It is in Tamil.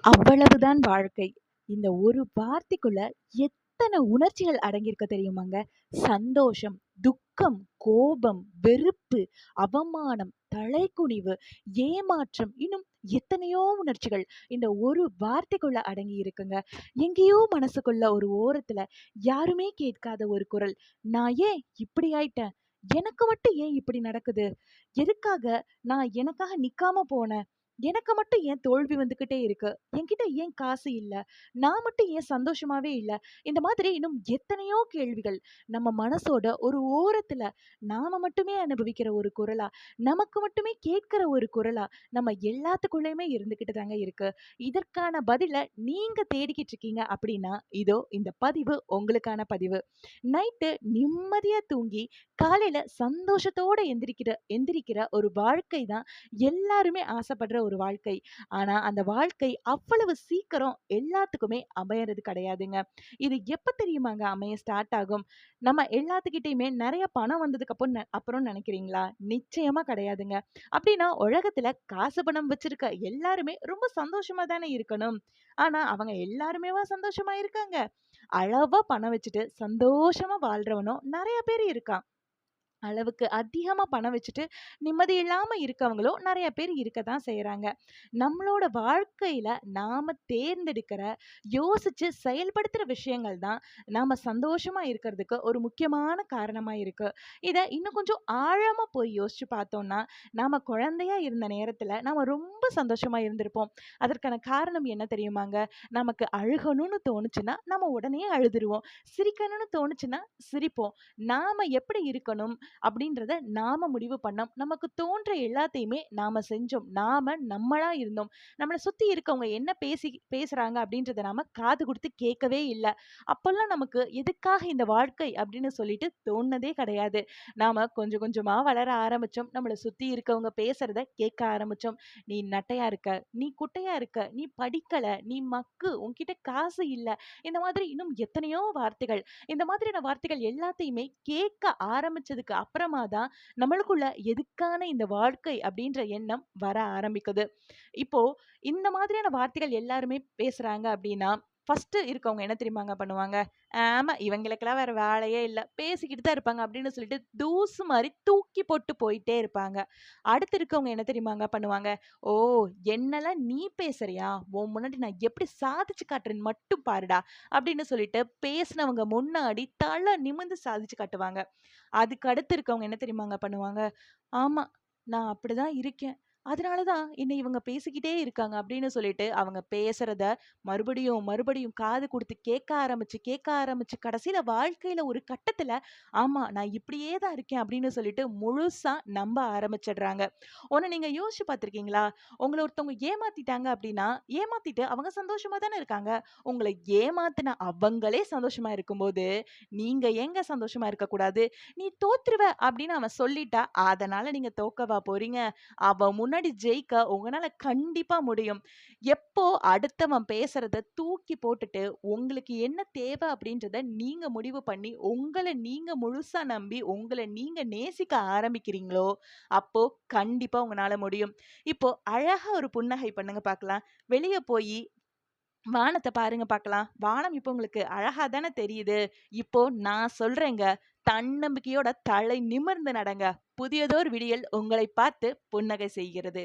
அவ்வளவுதான் வாழ்க்கை. இந்த ஒரு வார்த்தைக்குள்ள எத்தன உணர்ச்சிகள் அடங்கியிருக்கு தெரியுமாங்க? சந்தோஷம், துக்கம், கோபம், வெறுப்பு, அவமானம், தலைக்குனிவு, ஏமாற்றம், இன்னும் எத்தனையோ உணர்ச்சிகள் இந்த ஒரு வார்த்தைக்குள்ள அடங்கி இருக்குங்க. எங்கேயோ மனசுக்குள்ள ஒரு ஓரத்துல யாருமே கேட்காத ஒரு குரல், "நான் ஏன் இப்படி ஆயிட்டேன்? எனக்கு மட்டும் ஏன் இப்படி நடக்குது? எதுக்காக நான் எனக்காக நிக்காம போனேன்? எனக்கு மட்டும் ஏன் தோல்வி வந்துகிட்டே இருக்கு? என்கிட்ட ஏன் காசு இல்ல? நான் மட்டும் ஏன் சந்தோஷமாவே இல்ல?" இந்த மாதிரி இன்னும் எத்தனையோ கேள்விகள் நம்ம மனசோட ஒரு ஓரத்துல நாம மட்டுமே அனுபவிக்கிற ஒரு குரலா, நமக்கு மட்டுமே கேட்கிற ஒரு குரலா, நம்ம எல்லாத்துக்குள்ளயுமே இருந்துகிட்டு தாங்க இருக்கு. இதற்கான பதில நீங்க தேடிக்கிட்டு இருக்கீங்க அப்படின்னா, இதோ இந்த பதிவு உங்களுக்கான பதிவு. நைட்டு நிம்மதியா தூங்கி, காலையில சந்தோஷத்தோட எந்திரிக்கிற ஒரு வாழ்க்கை தான் எல்லாருமே ஆசைப்படுற ஒரு வாழ்க்கை. ஆனா, அந்த வாழ்க்கை அவ்வளவு சீக்கிரம் எல்லாத்துக்குமே அமையறது கிடையாதுங்க. இது எப்ப தெரியுமாங்க அமைய ஸ்டார்ட் ஆகும்? நம்ம எல்லாத்துக்கிட்டயுமே நெறைய பணம் வந்ததுக்கு அப்புறம் நெனைக்கிறீங்களா? நிச்சயமா கிடையாதுங்க. அப்படின்னா உலகத்துல காசு பணம் வச்சிருக்க எல்லாருமே ரொம்ப சந்தோஷமா தானே இருக்கணும். ஆனா, அவங்க எல்லாருமேவா சந்தோஷமா இருக்காங்க? அளவா பணம் வச்சுட்டு சந்தோஷமா வாழ்றவனும் நெறைய பேர் இருக்கான். அளவுக்கு அதிகமா பணம் வச்சுட்டு நிம்மதி இல்லாம இருக்கவங்களும் நெறைய பேர் இருக்கத்தான் செய்றாங்க. நம்மளோட வாழ்க்கையில நாம தேர்ந்தெடுக்கிற, யோசிச்சு செயல்படுத்துற விஷயங்கள் தான் நாம சந்தோஷமா இருக்கிறதுக்கு ஒரு முக்கியமான காரணமா இருக்கு. இத இன்னும் கொஞ்சம் ஆழமா போய் யோசிச்சு பார்த்தோம்னா, நாம குழந்தையா இருந்த நேரத்துல நாம ரொம்ப சந்தோஷமா இருந்திருப்போம். அதற்கான காரணம் என்ன தெரியுமாங்க? நமக்கு அழுகணும்னு தோணுச்சுன்னா, நம்ம உடனே அழுதுருவோம். சிரிக்கணும்னு தோணுச்சுன்னா சிரிப்போம். நாம எப்படி இருக்கணும் அப்படின்றத நாம முடிவு பண்ணோம். நமக்கு தோன்ற எல்லாத்தையுமே நாம செஞ்சோம். நாம நம்மளா இருந்தோம். நம்மள சுத்தி இருக்கவங்க என்ன பேசுறாங்க அப்படின்றத நாம காது குடுத்து கேட்கவே இல்ல. அப்பல்லாம் நமக்கு எதுக்காக இந்த வாழ்க்கை அப்படின்னு சொல்லிட்டு தோணுனதே கிடையாது. நாம கொஞ்சம் கொஞ்சமா வளர ஆரம்பிச்சோம். நம்மள சுத்தி இருக்கவங்க பேசுறத கேட்க ஆரம்பிச்சோம். "நீ நட்டையா இருக்க, நீ குட்டையா இருக்க, நீ படிக்கல, நீ மக்கு, உன்கிட்ட காசு இல்ல." இந்த மாதிரி இன்னும் எத்தனையோ வார்த்தைகள். இந்த மாதிரியான வார்த்தைகள் எல்லாத்தையுமே கேட்க ஆரம்பிச்சதுக்கு அப்புறமா தான் நம்மளுக்குள்ள எதுக்கான இந்த வாழ்க்கை அப்படின்ற எண்ணம் வர ஆரம்பிக்குது. இப்போ இந்த மாதிரியான வார்த்தைகள் எல்லாருமே பேசுறாங்க அப்படின்னா, ஃபர்ஸ்ட் இருக்கவங்க என்ன தெரியுமாங்க பண்ணுவாங்க? ஆமா இவங்களுக்கெல்லாம் வேற வேலையே இல்ல. பேசிக்கிட்டு தான் இருப்பாங்க அப்படின்னு சொல்லிட்டு தூசு மாரி தூக்கி போட்டு போயிட்டே இருப்பாங்க. அடுத்து இருக்கவங்க என்ன தெரியுமாங்க பண்ணுவாங்க? ஓ! என்னலாம் நீ பேசுறியா? உன் முன்னாடி நான் எப்படி சாதிச்சு காட்டுறேன்னு மட்டும் பாருடா! அப்படின்னு சொல்லிட்டு பேசினவங்க முன்னாடி தல நிமிர்ந்து சாதிச்சு காட்டுவாங்க. அதுக்கு அடுத்து இருக்கவங்க என்ன தெரியுமாங்க பண்ணுவாங்க? ஆமா, நான் அப்படிதான் இருக்கேன். அதனால தான் என்னை இவங்க பேசிக்கிட்டே இருக்காங்க அப்படின்னு சொல்லிட்டு, அவங்க பேசுறத மறுபடியும், மறுபடியும் காது குடுத்து கேட்க ஆரம்பிச்சு கடைசியில வாழ்க்கையில ஒரு கட்டத்துல, ஆமா நான் இப்படியே தான் இருக்கேன் அப்படின்னு சொல்லிட்டு முழுசா நம்ப ஆரம்பிச்சுடுறாங்க. ஒண்ணு நீங்க யோசிச்சு பார்த்துருக்கீங்களா? உங்கள ஒருத்தவங்க ஏமாத்திட்டாங்க அப்படின்னா, ஏமாத்திட்டு அவங்க சந்தோஷமா தானே இருக்காங்க. உங்கள ஏமாத்துன அவங்களே சந்தோஷமா இருக்கும்போது, நீங்க ஏங்க சந்தோஷமா இருக்கக்கூடாது? "நீ தோத்துருவ" அப்படின்னு அவன் சொல்லிட்டா, அதனால நீங்க தோக்கவா போறீங்க? அவன் முன்னாடி ஜெயிக்க உங்கனால கண்டிப்பா முடியும். எப்போ அடுத்தவன் பேசுறத தூக்கி போட்டுட்டு, உங்களுக்கு என்ன தேவை அப்படின்றத நீங்க முடிவு பண்ணி, உங்கள நீங்க முழுசா நம்பி, உங்கள நீங்க நேசிக்க ஆரம்பிக்கிறீங்களோ, அப்போ கண்டிப்பா உங்கனால முடியும். இப்போ அழகா ஒரு புன்னகை பண்ணுங்க பாக்கலாம். வெளிய போயி வானத்த பாருங்க பாக்கலாம். வானம் இப்போ உங்களுக்கு அழகா தானே தெரியுது. இப்போ நான் சொல்றேங்க. தன்னம்பிக்கையோட தலை நிமிர்ந்து நடங்க. புதியதோர் விடியல் உங்களைப் பார்த்து புன்னகை செய்கிறது.